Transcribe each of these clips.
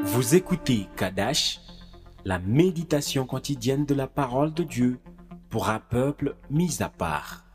Vous écoutez Kadash, la méditation quotidienne de la parole de Dieu pour un peuple mis à part.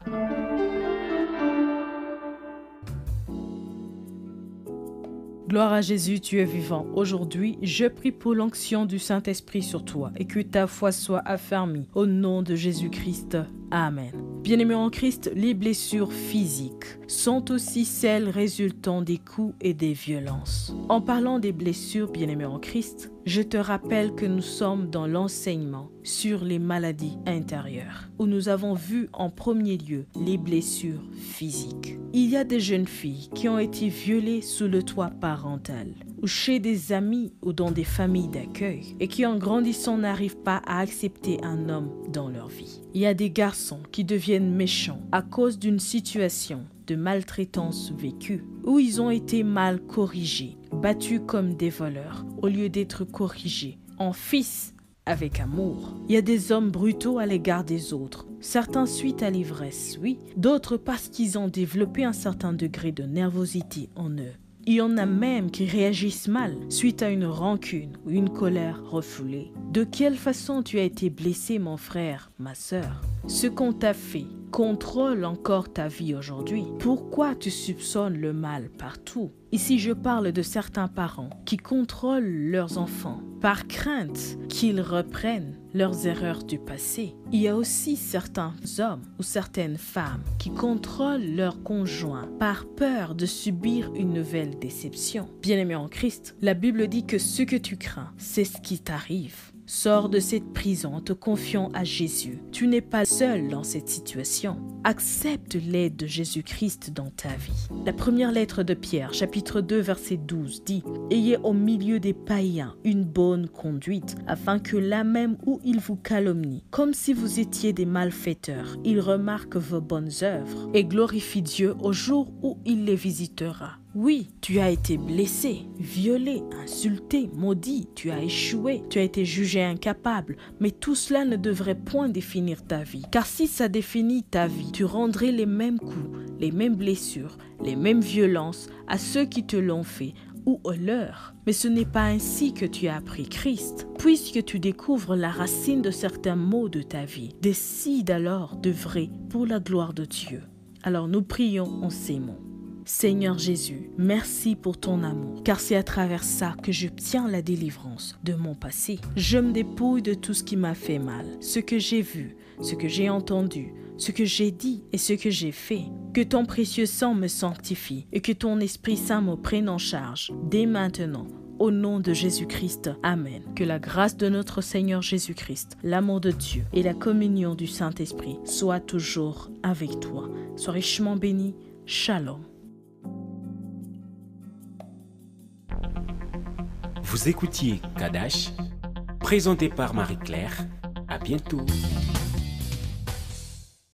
Gloire à Jésus, tu es vivant. Aujourd'hui, je prie pour l'onction du Saint-Esprit sur toi et que ta foi soit affermie. Au nom de Jésus-Christ. Amen. Bien-aimés en Christ, les blessures physiques sont aussi celles résultant des coups et des violences. En parlant des blessures, bien-aimés en Christ, je te rappelle que nous sommes dans l'enseignement sur les maladies intérieures, où nous avons vu en premier lieu les blessures physiques. Il y a des jeunes filles qui ont été violées sous le toit parental, ou chez des amis ou dans des familles d'accueil, et qui en grandissant n'arrivent pas à accepter un homme dans leur vie. Il y a des garçons qui deviennent méchants à cause d'une situation de maltraitance vécue, où ils ont été mal corrigés, battus comme des voleurs, au lieu d'être corrigés en fils avec amour. Il y a des hommes brutaux à l'égard des autres, certains suite à l'ivresse, oui, d'autres parce qu'ils ont développé un certain degré de nervosité en eux. Il y en a même qui réagissent mal suite à une rancune ou une colère refoulée. De quelle façon tu as été blessé, mon frère, ma sœur? Ce qu'on t'a fait contrôle encore ta vie aujourd'hui. Pourquoi tu soupçonnes le mal partout? Ici, je parle de certains parents qui contrôlent leurs enfants par crainte qu'ils reprennent leurs erreurs du passé. Il y a aussi certains hommes ou certaines femmes qui contrôlent leurs conjoints par peur de subir une nouvelle déception. Bien-aimé en Christ, la Bible dit que ce que tu crains, c'est ce qui t'arrive. Sors de cette prison en te confiant à Jésus. Tu n'es pas seul dans cette situation. Accepte l'aide de Jésus-Christ dans ta vie. La première lettre de Pierre, chapitre 2, verset 12, dit « Ayez au milieu des païens une bonne conduite, afin que là même où ils vous calomnient, comme si vous étiez des malfaiteurs, ils remarquent vos bonnes œuvres et glorifient Dieu au jour où il les visitera. » Oui, tu as été blessé, violé, insulté, maudit, tu as échoué, tu as été jugé incapable, mais tout cela ne devrait point définir ta vie. Car si ça définit ta vie, tu rendrais les mêmes coups, les mêmes blessures, les mêmes violences à ceux qui te l'ont fait ou aux leurs. Mais ce n'est pas ainsi que tu as appris Christ. Puisque tu découvres la racine de certains maux de ta vie, décide alors d'œuvrer pour la gloire de Dieu. Alors nous prions en ces mots. Seigneur Jésus, merci pour ton amour, car c'est à travers ça que j'obtiens la délivrance de mon passé. Je me dépouille de tout ce qui m'a fait mal, ce que j'ai vu, ce que j'ai entendu, ce que j'ai dit et ce que j'ai fait. Que ton précieux sang me sanctifie et que ton Esprit Saint me prenne en charge dès maintenant. Au nom de Jésus-Christ, Amen. Que la grâce de notre Seigneur Jésus-Christ, l'amour de Dieu et la communion du Saint-Esprit soient toujours avec toi. Sois richement béni. Shalom. Vous écoutiez Kadash, présenté par Marie-Claire. À bientôt.